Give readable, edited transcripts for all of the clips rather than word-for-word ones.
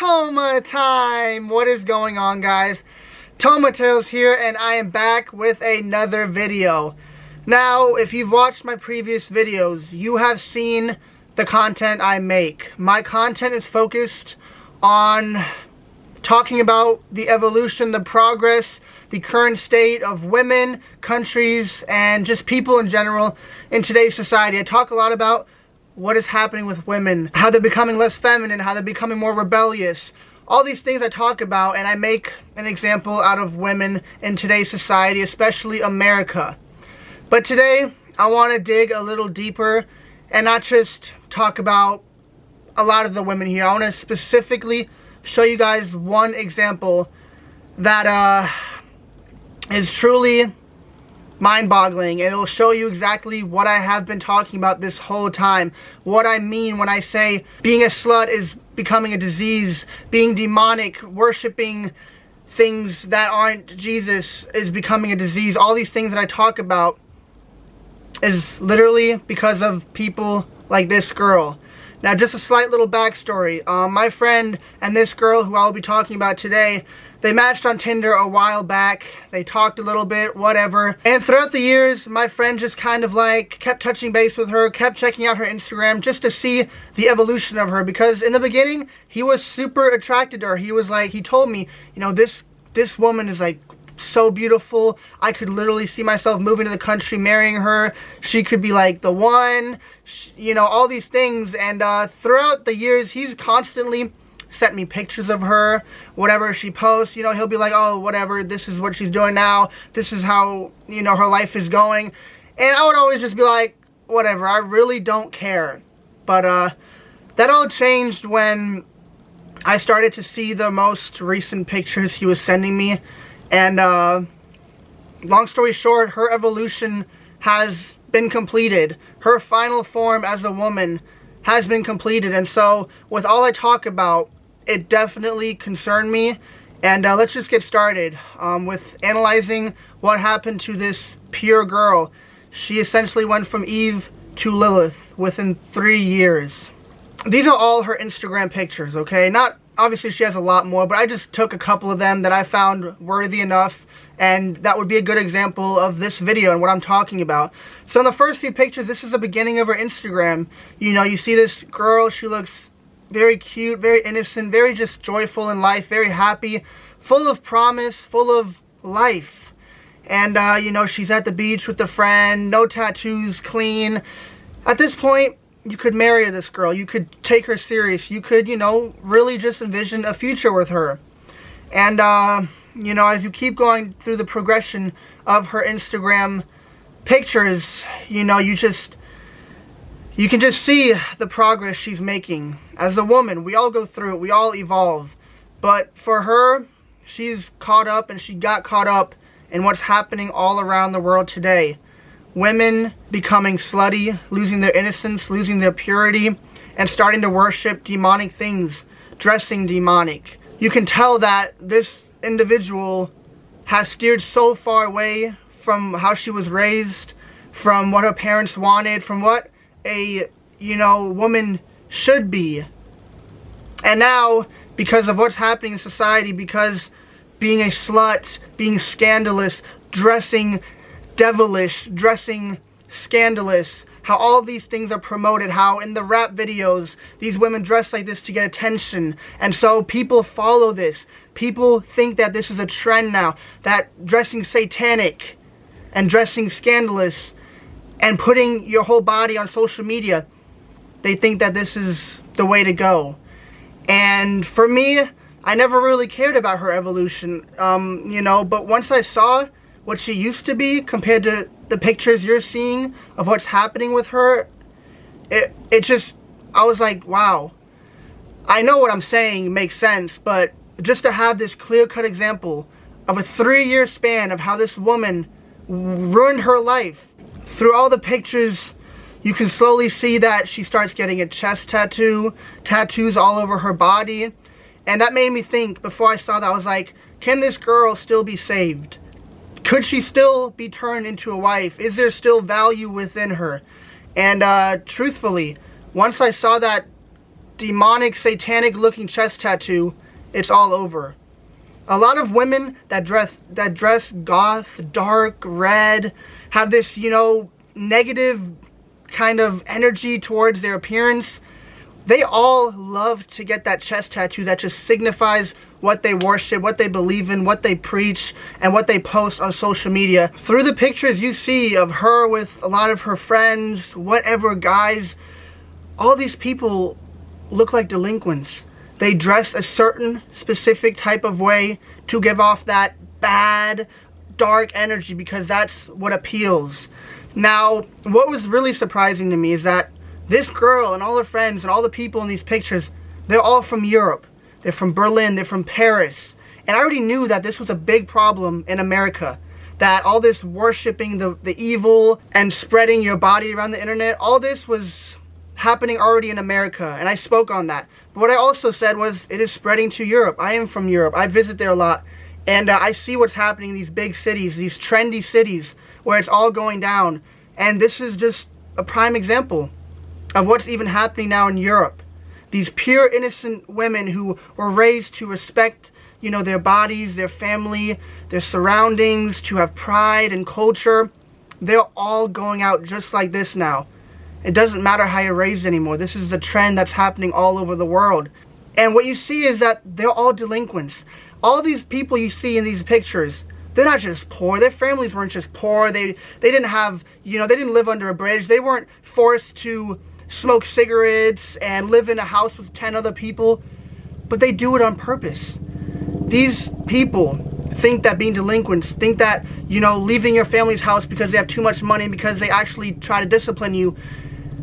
Toma time! What is going on, guys? Tomatoes here, and I am back with another video. Now, if you've watched my previous videos, you have seen the content I make. My content is focused on talking about the evolution, the progress, the current state of women, countries, and just people in general in today's society. I talk a lot about what is happening with women, how they're becoming less feminine, how they're becoming more rebellious. All these things I talk about, and I make an example out of women in today's society, especially America. But today, I want to dig a little deeper and not just talk about a lot of the women here. I want to specifically show you guys one example that is truly mind-boggling. It'll show you exactly what I have been talking about this whole time. What I mean when I say being a slut is becoming a disease, being demonic, worshiping things that aren't Jesus is becoming a disease. All these things that I talk about is literally because of people like this girl. Now, just a slight little backstory. My friend and this girl who I will be talking about today, they matched on Tinder a while back. They talked a little bit, whatever. And throughout the years, my friend just kind of like kept touching base with her, kept checking out her Instagram just to see the evolution of her. Because in the beginning, he was super attracted to her. He was like, he told me, you know, this woman is like so beautiful. I could literally see myself moving to the country, marrying her. She could be like the one, you know, all these things. And throughout the years, he's constantly sent me pictures of her, whatever she posts. You know, he'll be like, oh, whatever, this is what she's doing now, this is how, you know, her life is going. And I would always just be like, whatever, I really don't care. But that all changed when I started to see the most recent pictures he was sending me. And long story short, her evolution has been completed. Her final form as a woman has been completed. And so with all I talk about, it definitely concerned me. And let's just get started with analyzing what happened to this pure girl. She essentially went from Eve to Lilith within 3 years. These are all her Instagram pictures, okay? Not, obviously she has a lot more, but I just took a couple of them that I found worthy enough, and that would be a good example of this video and what I'm talking about. So in the first few pictures, this is the beginning of her Instagram. You know, you see this girl, she looks very cute, very innocent, very just joyful in life, very happy, full of promise, full of life. And, you know, she's at the beach with a friend, no tattoos, clean. At this point, you could marry this girl. You could take her serious. You could, you know, really just envision a future with her. And, you know, as you keep going through the progression of her Instagram pictures, you know, you can just see the progress she's making. As a woman, we all go through it. We all evolve. But for her, she's caught up, and she got caught up in what's happening all around the world today. Women becoming slutty, losing their innocence, losing their purity, and starting to worship demonic things, dressing demonic. You can tell that this individual has steered so far away from how she was raised, from what her parents wanted, from what a, you know, woman should be. And now, because of what's happening in society, because being a slut, being scandalous, dressing devilish, dressing scandalous, how all of these things are promoted, how in the rap videos these women dress like this to get attention, and so people follow this. People think that this is a trend now, that dressing satanic and dressing scandalous and putting your whole body on social media, they think that this is the way to go. And for me, I never really cared about her evolution, you know, but once I saw what she used to be compared to the pictures you're seeing of what's happening with her, it just, I was like, wow. I know what I'm saying makes sense, but just to have this clear-cut example of a 3-year span of how this woman ruined her life. Through all the pictures, you can slowly see that she starts getting a chest tattoo, tattoos all over her body. And that made me think, before I saw that, I was like, can this girl still be saved? Could she still be turned into a wife? Is there still value within her? And truthfully, once I saw that demonic, satanic looking chest tattoo, it's all over. A lot of women that dress goth, dark, red, have this, you know, negative kind of energy towards their appearance. They all love to get that chest tattoo that just signifies what they worship, what they believe in, what they preach, and what they post on social media. Through the pictures you see of her with a lot of her friends, whatever guys, all these people look like delinquents. They dress a certain specific type of way to give off that bad, dark energy because that's what appeals. Now, what was really surprising to me is that this girl and all her friends and all the people in these pictures, they're all from Europe. They're from Berlin, they're from Paris. And I already knew that this was a big problem in America. That all this worshiping the evil and spreading your body around the internet, all this was happening already in America. And I spoke on that. But what I also said was, it is spreading to Europe. I am from Europe. I visit there a lot. And I see what's happening in these big cities, these trendy cities, where it's all going down. And this is just a prime example of what's even happening now in Europe. These pure, innocent women who were raised to respect, you know, their bodies, their family, their surroundings, to have pride and culture, they're all going out just like this now. It doesn't matter how you're raised anymore. This is the trend that's happening all over the world. And what you see is that they're all delinquents. All these people you see in these pictures, they're not just poor. Their families weren't just poor. They didn't have, you know, they didn't live under a bridge. They weren't forced to smoke cigarettes and live in a house with 10 other people, but they do it on purpose. These people think that being delinquents, think that, you know, leaving your family's house because they have too much money, because they actually try to discipline you,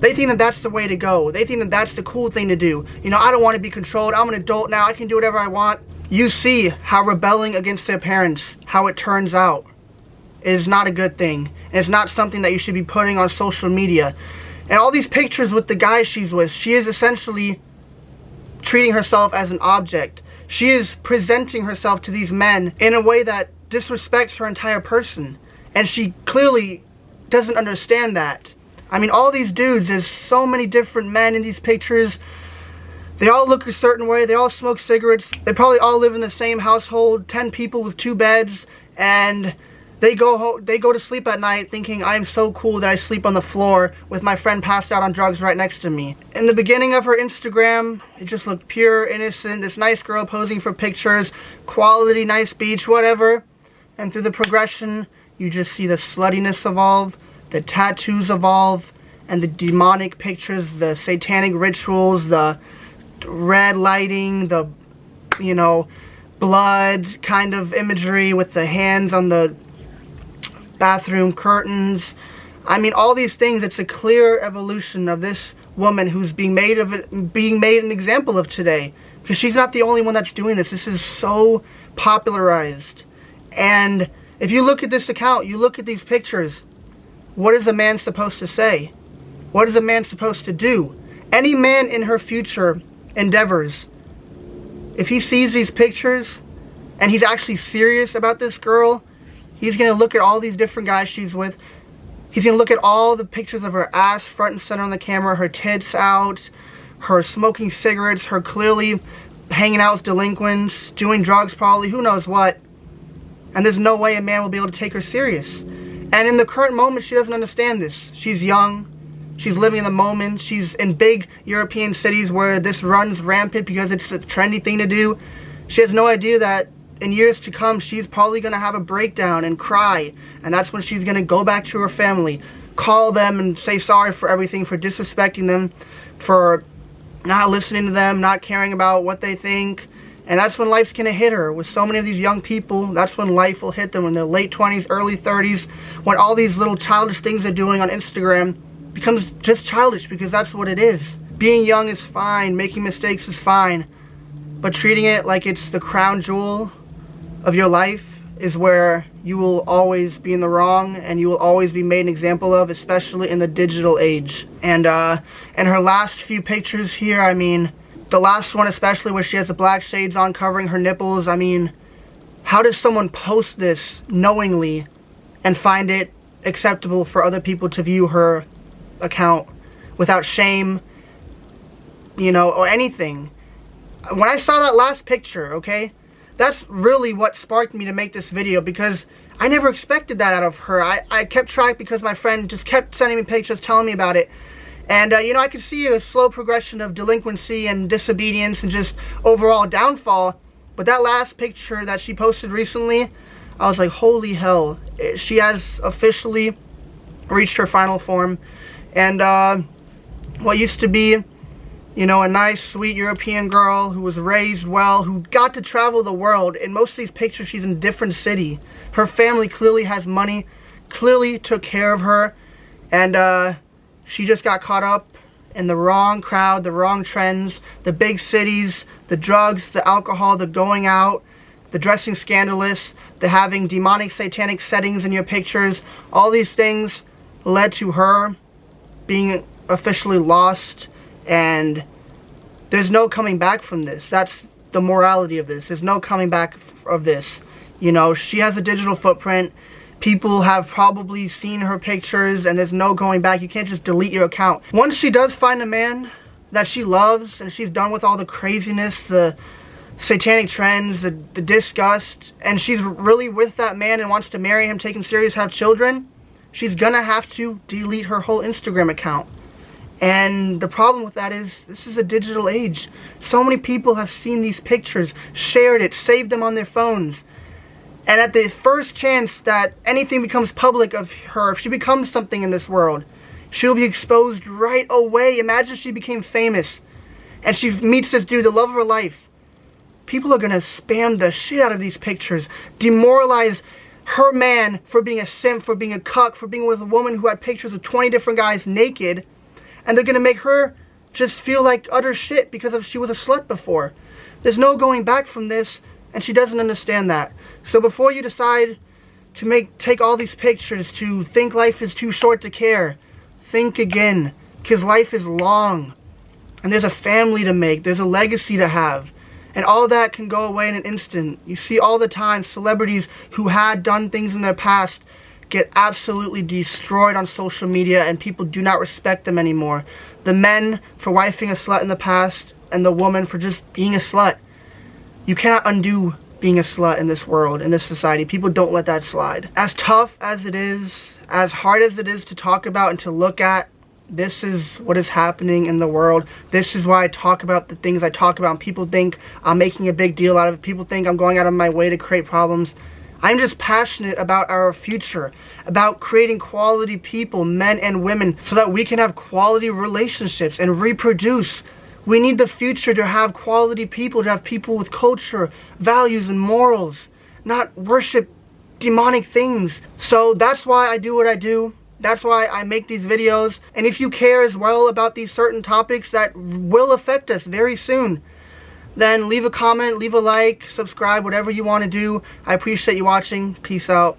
they think that that's the way to go. They think that that's the cool thing to do. You know, I don't want to be controlled. I'm an adult now. I can do whatever I want. You see how rebelling against their parents, how it turns out. It is not a good thing. And it's not something that you should be putting on social media. And all these pictures with the guys she's with, she is essentially treating herself as an object. She is presenting herself to these men in a way that disrespects her entire person. And she clearly doesn't understand that. I mean, all these dudes, there's so many different men in these pictures. They all look a certain way. They all smoke cigarettes. They probably all live in the same household, 10 people with 2 beds. And they go to sleep at night thinking, I am so cool that I sleep on the floor with my friend passed out on drugs right next to me. In the beginning of her Instagram, it just looked pure, innocent, this nice girl posing for pictures, quality, nice beach, whatever. And through the progression, you just see the sluttiness evolve, the tattoos evolve, and the demonic pictures, the satanic rituals, the red lighting, the, you know, blood kind of imagery with the hands on the bathroom curtains. I mean, all these things, it's a clear evolution of this woman who's being made an example of today. Because she's not the only one that's doing this. This is so popularized. And if you look at this account, you look at these pictures, what is a man supposed to say? What is a man supposed to do? Any man in her future endeavors, if he sees these pictures and he's actually serious about this girl, he's going to look at all these different guys she's with. He's going to look at all the pictures of her ass front and center on the camera, her tits out, her smoking cigarettes, her clearly hanging out with delinquents, doing drugs probably, who knows what. And there's no way a man will be able to take her serious. And in the current moment, she doesn't understand this. She's young. She's living in the moment. She's in big European cities where this runs rampant because it's a trendy thing to do. She has no idea that in years to come, she's probably going to have a breakdown and cry. And that's when she's going to go back to her family, call them and say sorry for everything, for disrespecting them, for not listening to them, not caring about what they think. And that's when life's going to hit her. With so many of these young people, that's when life will hit them in their late 20s, early 30s, when all these little childish things they're doing on Instagram becomes just childish, because that's what it is. Being young is fine, making mistakes is fine, but treating it like it's the crown jewel of your life is where you will always be in the wrong, and you will always be made an example of, especially in the digital age. And her last few pictures here, I mean, the last one especially, where she has the black shades on covering her nipples, I mean, how does someone post this knowingly and find it acceptable for other people to view her account without shame, you know, or anything. When I saw that last picture, okay, that's really what sparked me to make this video, because I never expected that out of her. I kept track because my friend just kept sending me pictures, telling me about it. And, you know, I could see a slow progression of delinquency and disobedience and just overall downfall. But that last picture that she posted recently, I was like, holy hell. She has officially reached her final form. And what used to be, you know, a nice, sweet European girl who was raised well, who got to travel the world. In most of these pictures, she's in a different city. Her family clearly has money, clearly took care of her. And, she just got caught up in the wrong crowd, the wrong trends, the big cities, the drugs, the alcohol, the going out, the dressing scandalous, the having demonic, satanic settings in your pictures. All these things led to her being officially lost, and there's no coming back from this. That's the morality of this. There's no coming back of this. You know, she has a digital footprint. People have probably seen her pictures, and there's no going back. You can't just delete your account. Once she does find a man that she loves, and she's done with all the craziness, the satanic trends, the disgust, and she's really with that man and wants to marry him, take him serious, have children, she's gonna have to delete her whole Instagram account. And the problem with that is, this is a digital age. So many people have seen these pictures, shared it, saved them on their phones. And at the first chance that anything becomes public of her, if she becomes something in this world, she'll be exposed right away. Imagine she became famous and she meets this dude, the love of her life. People are going to spam the shit out of these pictures, demoralize her man for being a simp, for being a cuck, for being with a woman who had pictures of 20 different guys naked. And they're going to make her just feel like utter shit because she was a slut before. There's no going back from this, and she doesn't understand that. So before you decide to take all these pictures, to think life is too short to care, think again, because life is long, and there's a family to make, there's a legacy to have, and all that can go away in an instant. You see all the time celebrities who had done things in their past get absolutely destroyed on social media, and people do not respect them anymore. The men for wifing a slut in the past, and the woman for just being a slut. You cannot undo being a slut in this world, in this society. People don't let that slide. As tough as it is, as hard as it is to talk about and to look at, this is what is happening in the world. This is why I talk about the things I talk about. And people think I'm making a big deal out of it. People think I'm going out of my way to create problems. I'm just passionate about our future, about creating quality people, men and women, so that we can have quality relationships and reproduce. We need the future to have quality people, to have people with culture, values, and morals, not worship demonic things. So that's why I do what I do. That's why I make these videos. And if you care as well about these certain topics that will affect us very soon, then leave a comment, leave a like, subscribe, whatever you want to do. I appreciate you watching. Peace out.